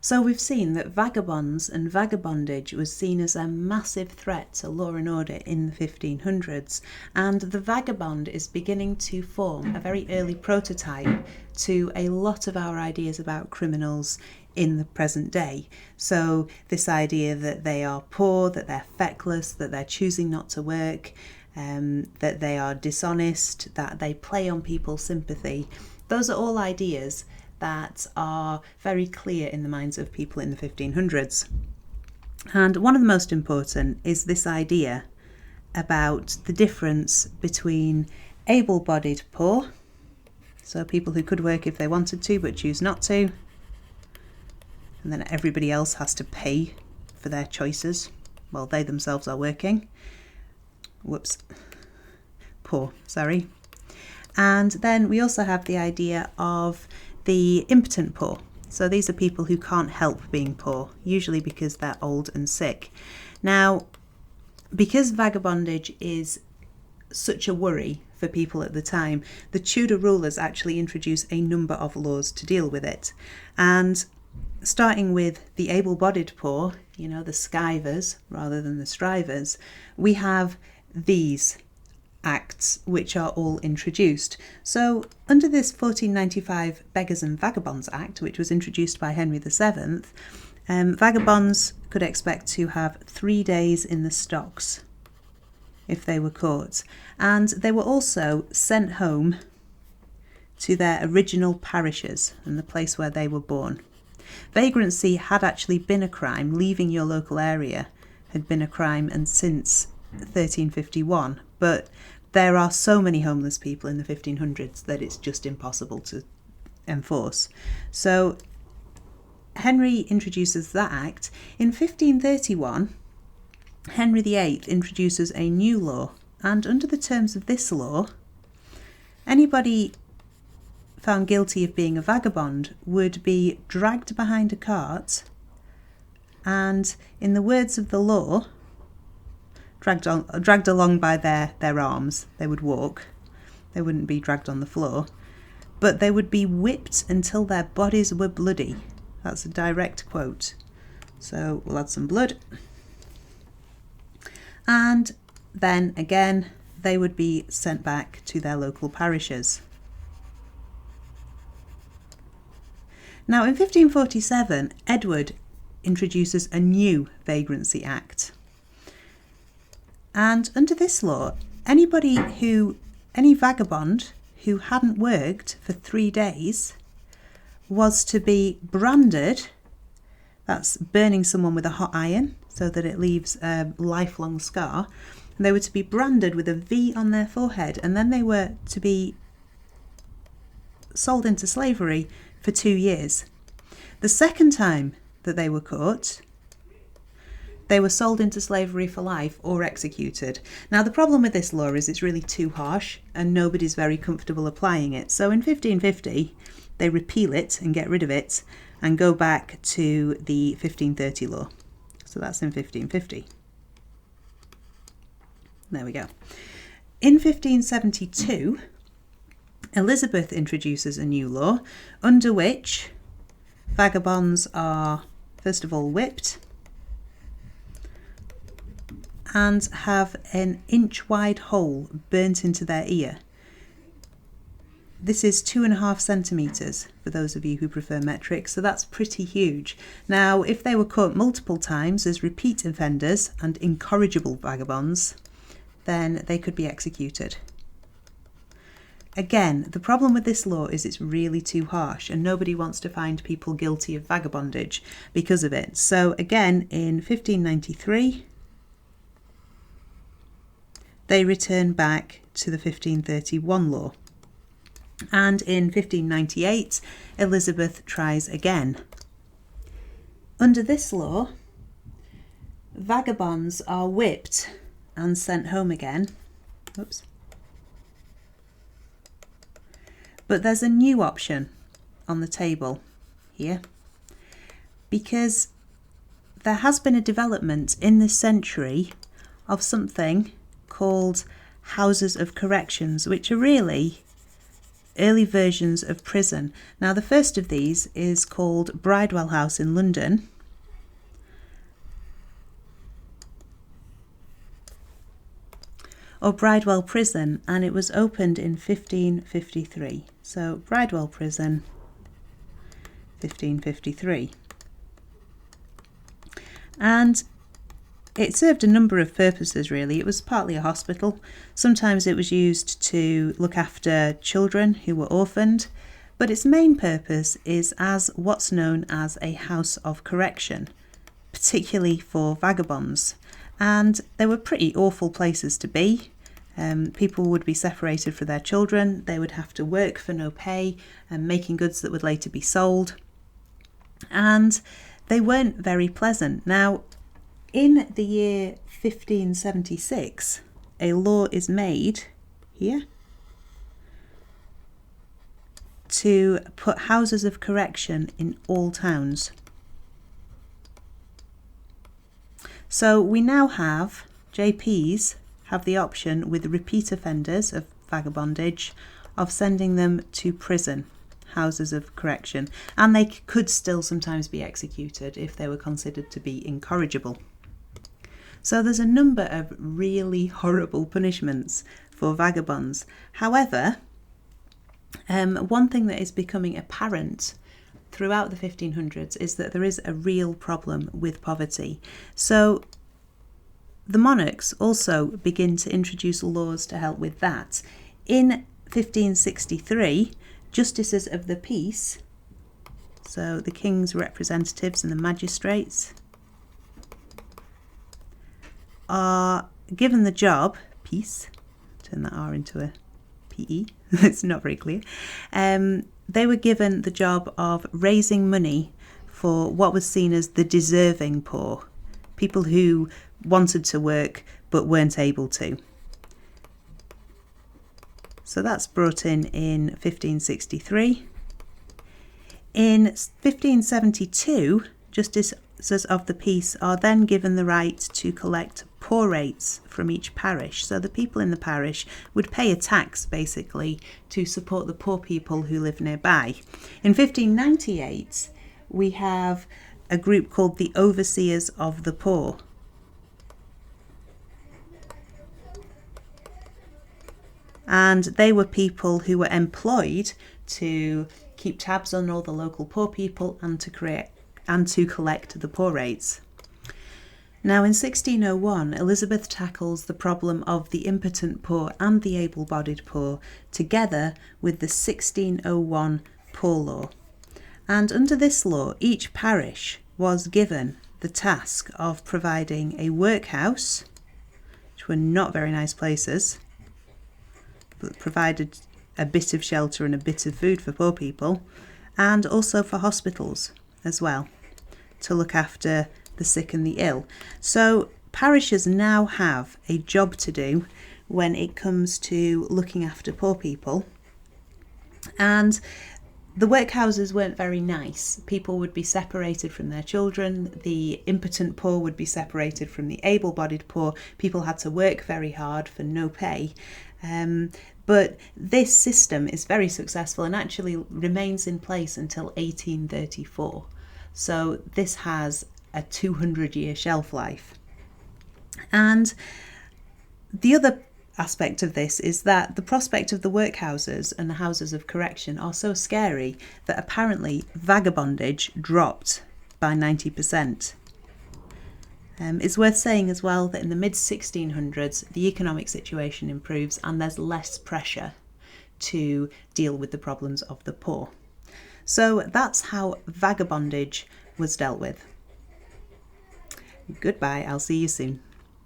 So we've seen that vagabonds and vagabondage was seen as a massive threat to law and order in the 1500s, and the vagabond is beginning to form a very early prototype to a lot of our ideas about criminals in the present day. So this idea that they are poor, that they're feckless, that they're choosing not to work, that they are dishonest, that they play on people's sympathy, those are all ideas that are very clear in the minds of people in the 1500s. And one of the most important is this idea about the difference between able-bodied poor, so people who could work if they wanted to but choose not to, and then everybody else has to pay for their choices while they themselves are working. Poor, sorry. And then we also have the idea of the impotent poor. So these are people who can't help being poor, usually because they're old and sick. Now, because vagabondage is such a worry for people at the time, the Tudor rulers actually introduce a number of laws to deal with it. And starting with the able-bodied poor, the skivers rather than the strivers, we have these acts which are all introduced. So under this 1495 Beggars and Vagabonds Act, which was introduced by Henry VII, vagabonds could expect to have 3 days in the stocks if they were caught, and they were also sent home to their original parishes and the place where they were born. Vagrancy had actually been a crime. Leaving your local area had been a crime, and since 1351, but there are so many homeless people in the 1500s that it's just impossible to enforce. So Henry introduces that act. In 1531, Henry VIII introduces a new law, and under the terms of this law, anybody found guilty of being a vagabond would be dragged behind a cart and, in the words of the law, dragged along by their arms. They would walk. They wouldn't be dragged on the floor. But they would be whipped until their bodies were bloody. That's a direct quote. So we'll add some blood. And then again, they would be sent back to their local parishes. Now in 1547, Edward introduces a new Vagrancy Act. And under this law, any vagabond who hadn't worked for 3 days was to be branded. That's burning someone with a hot iron so that it leaves a lifelong scar. And they were to be branded with a V on their forehead, and then they were to be sold into slavery for 2 years. The second time that they were caught, they were sold into slavery for life or executed. Now, the problem with this law is it's really too harsh and nobody's very comfortable applying it. So in 1550, they repeal it and get rid of it and go back to the 1530 law. So that's in 1550. There we go. In 1572, Elizabeth introduces a new law under which vagabonds are, first of all, whipped and have an inch-wide hole burnt into their ear. This is 2.5 centimetres for those of you who prefer metric, so that's pretty huge. Now, if they were caught multiple times as repeat offenders and incorrigible vagabonds, then they could be executed. Again, the problem with this law is it's really too harsh and nobody wants to find people guilty of vagabondage because of it. So again, in 1593, they return back to the 1531 law. And in 1598, Elizabeth tries again. Under this law, vagabonds are whipped and sent home again. Oops. But there's a new option on the table here, because there has been a development in this century of something called houses of corrections, which are really early versions of prison. Now the first of these is called Bridewell House in London. Or Bridewell Prison, and it was opened in 1553. So Bridewell Prison, 1553. And it served a number of purposes really. It was partly a hospital. Sometimes it was used to look after children who were orphaned, but its main purpose is as what's known as a house of correction, particularly for vagabonds. And they were pretty awful places to be. People would be separated from their children, they would have to work for no pay, making goods that would later be sold. And they weren't very pleasant. Now, in the year 1576, a law is made here to put houses of correction in all towns. So we now have, JPs have the option with repeat offenders of vagabondage of sending them to prison, houses of correction, and they could still sometimes be executed if they were considered to be incorrigible. So there's a number of really horrible punishments for vagabonds. However, one thing that is becoming apparent throughout the 1500s is that there is a real problem with poverty. So the monarchs also begin to introduce laws to help with that. In 1563, justices of the peace, so the king's representatives and the magistrates, are given the job, peace, turn that R into a PE, it's not very clear, they were given the job of raising money for what was seen as the deserving poor, people who wanted to work but weren't able to. So that's brought in 1563. In 1572, justices of the peace are then given the right to collect poor rates from each parish. So the people in the parish would pay a tax basically to support the poor people who live nearby. In 1598, we have a group called the Overseers of the Poor. And they were people who were employed to keep tabs on all the local poor people and to collect the poor rates. Now in 1601, Elizabeth tackles the problem of the impotent poor and the able-bodied poor together with the 1601 Poor Law. And under this law, each parish was given the task of providing a workhouse, which were not very nice places, but provided a bit of shelter and a bit of food for poor people, and also for hospitals as well, to look after the sick and the ill. So parishes now have a job to do when it comes to looking after poor people. And the workhouses weren't very nice. People would be separated from their children. The impotent poor would be separated from the able-bodied poor. People had to work very hard for no pay. But this system is very successful and actually remains in place until 1834. So this has a 200-year shelf life. And the other aspect of this is that the prospect of the workhouses and the houses of correction are so scary that apparently vagabondage dropped by 90%. It's worth saying as well that in the mid-1600s the economic situation improves and there's less pressure to deal with the problems of the poor. So that's how vagabondage was dealt with. Goodbye, I'll see you soon.